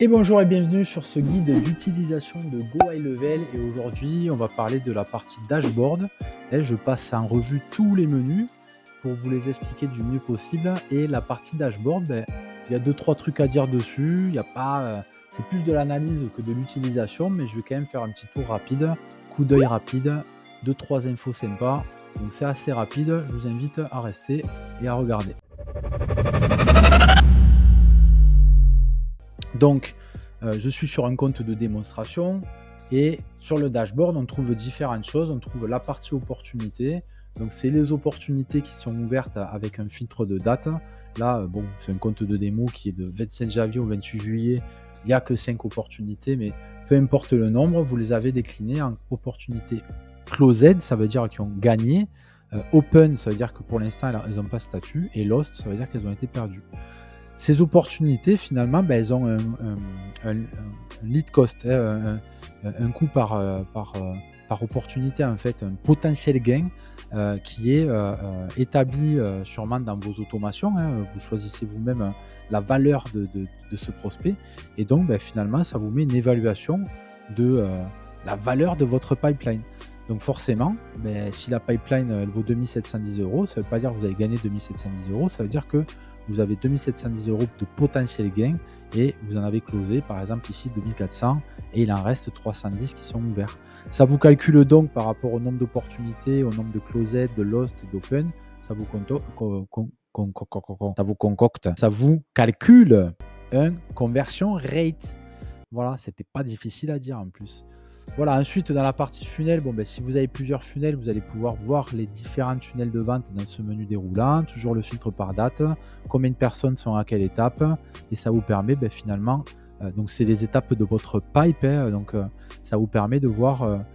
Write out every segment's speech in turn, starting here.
Et bonjour et bienvenue sur ce guide d'utilisation de Go High Level. Et aujourd'hui, on va parler de la partie dashboard. Et je passe en revue tous les menus pour vous les expliquer du mieux possible. Et la partie dashboard, il y a 2-3 trucs à dire dessus. Il y a pas, c'est plus de l'analyse que de l'utilisation, mais je vais quand même faire un petit tour rapide, coup d'œil rapide, 2-3 infos sympas. Donc c'est assez rapide. Je vous invite à rester et à regarder. Donc, je suis sur un compte de démonstration et sur le dashboard, on trouve différentes choses. On trouve la partie opportunités. Donc, c'est les opportunités qui sont ouvertes avec un filtre de date. Là, bon, c'est un compte de démo qui est de 27 janvier au 28 juillet. Il n'y a que 5 opportunités, mais peu importe le nombre, vous les avez déclinées en opportunités closed, ça veut dire qu'ils ont gagné. Open, ça veut dire que pour l'instant, elles n'ont pas de statut. Et lost, ça veut dire qu'elles ont été perdues. Ces opportunités, finalement, elles ont un lead cost, hein, un coût par opportunité, en fait, un potentiel gain qui est établi sûrement dans vos automations, hein. Vous choisissez vous-même la valeur de ce prospect. Et donc, finalement, ça vous met une évaluation de la valeur de votre pipeline. Donc forcément, si la pipeline elle vaut 2710 €, ça ne veut pas dire que vous allez gagner 2710 €, ça veut dire que vous avez 2710 € de potentiel gain et vous en avez closé par exemple ici 2400 et il en reste 310 qui sont ouverts. Ça vous calcule donc par rapport au nombre d'opportunités, au nombre de closed, de lost, d'open, ça vous concocte, ça vous calcule un conversion rate. Voilà, c'était pas difficile à dire en plus. Voilà, ensuite dans la partie funnel, si vous avez plusieurs funnels, vous allez pouvoir voir les différents tunnels de vente dans ce menu déroulant, toujours le filtre par date, combien de personnes sont à quelle étape, et ça vous permet finalement, donc c'est les étapes de votre pipe, hein, donc ça vous permet de voir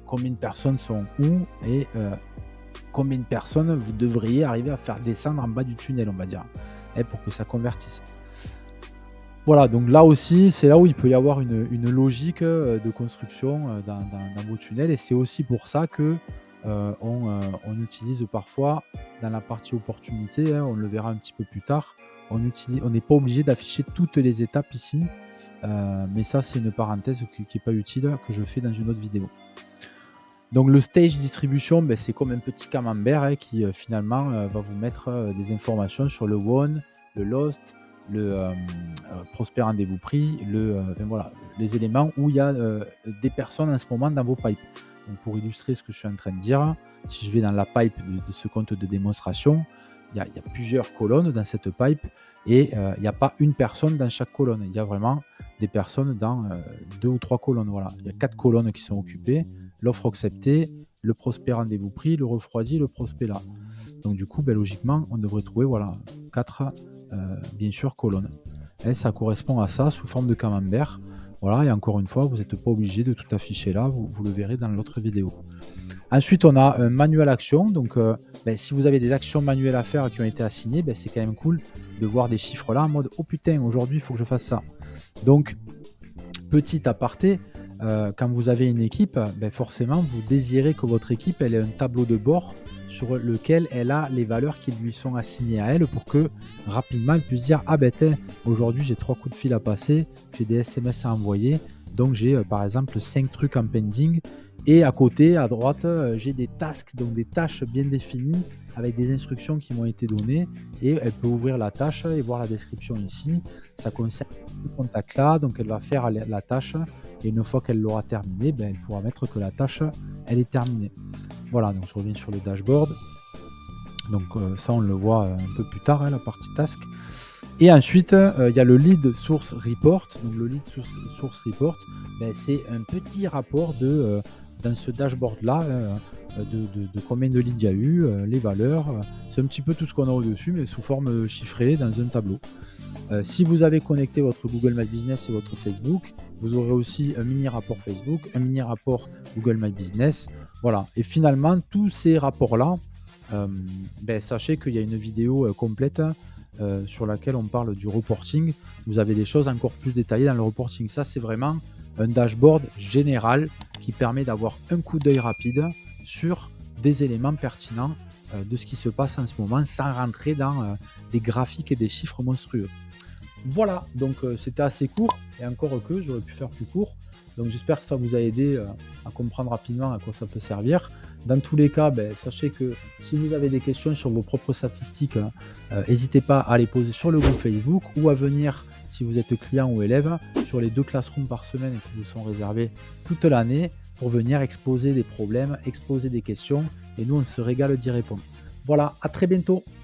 combien de personnes sont où et combien de personnes vous devriez arriver à faire descendre en bas du tunnel, on va dire, pour que ça convertisse. Voilà, donc là aussi, c'est là où il peut y avoir une logique, de construction, dans vos tunnels et c'est aussi pour ça que, on utilise parfois dans la partie opportunité, hein, on le verra un petit peu plus tard, on n'est pas obligé d'afficher toutes les étapes ici, mais ça, c'est une parenthèse qui est pas utile, que je fais dans une autre vidéo. Donc le stage distribution, c'est comme un petit camembert, hein, qui, finalement, va vous mettre, des informations sur le won, le lost, le, prospect rendez-vous pris, enfin voilà, les éléments où il y a, des personnes en ce moment dans vos pipes. Donc pour illustrer ce que je suis en train de dire, si je vais dans la pipe de ce compte de démonstration, il y a plusieurs colonnes dans cette pipe et il n'y a pas une personne dans chaque colonne. Il y a vraiment des personnes dans, 2 ou 3 colonnes, voilà. Il y a 4 colonnes qui sont occupées, l'offre acceptée, le prospect rendez-vous pris, le refroidi, le prospect là. Donc du coup, logiquement, on devrait trouver 4 bien sûr colonnes. Et ça correspond à ça sous forme de camembert. Voilà, et encore une fois, vous n'êtes pas obligé de tout afficher là, vous le verrez dans l'autre vidéo. Ensuite, on a un manuel action. Donc, si vous avez des actions manuelles à faire qui ont été assignées, c'est quand même cool de voir des chiffres là en mode oh putain, aujourd'hui il faut que je fasse ça. Donc, petit aparté, quand vous avez une équipe, forcément, vous désirez que votre équipe elle ait un tableau de bord sur lequel elle a les valeurs qui lui sont assignées à elle pour que rapidement elle puisse dire ah aujourd'hui j'ai 3 coups de fil à passer, j'ai des SMS à envoyer, donc j'ai par exemple 5 trucs en pending et à côté, à droite, j'ai des tasks, donc des tâches bien définies avec des instructions qui m'ont été données et elle peut ouvrir la tâche et voir la description ici. Ça concerne ce contact là, donc elle va faire la tâche et une fois qu'elle l'aura terminée, elle pourra mettre que la tâche elle est terminée. Voilà, donc je reviens sur le dashboard. Donc ça on le voit un peu plus tard, hein, la partie task. Et ensuite, il y a le lead source report. Donc le lead source report, c'est un petit rapport dans ce dashboard-là, de combien de leads il y a eu, les valeurs. C'est un petit peu tout ce qu'on a au-dessus, mais sous forme chiffrée dans un tableau. Si vous avez connecté votre Google My Business et votre Facebook, vous aurez aussi un mini rapport Facebook, un mini rapport Google My Business. Voilà. Et finalement, tous ces rapports-là, sachez qu'il y a une vidéo complète sur laquelle on parle du reporting. Vous avez des choses encore plus détaillées dans le reporting. Ça, c'est vraiment un dashboard général qui permet d'avoir un coup d'œil rapide sur des éléments pertinents de ce qui se passe en ce moment sans rentrer dans des graphiques et des chiffres monstrueux. Voilà, donc c'était assez court et encore que j'aurais pu faire plus court. Donc j'espère que ça vous a aidé, à comprendre rapidement à quoi ça peut servir. Dans tous les cas, sachez que si vous avez des questions sur vos propres statistiques, hésitez pas à les poser sur le groupe Facebook ou à venir, si vous êtes client ou élève, sur les 2 classrooms par semaine qui vous sont réservés toute l'année pour venir exposer des problèmes, exposer des questions et nous on se régale d'y répondre. Voilà, à très bientôt!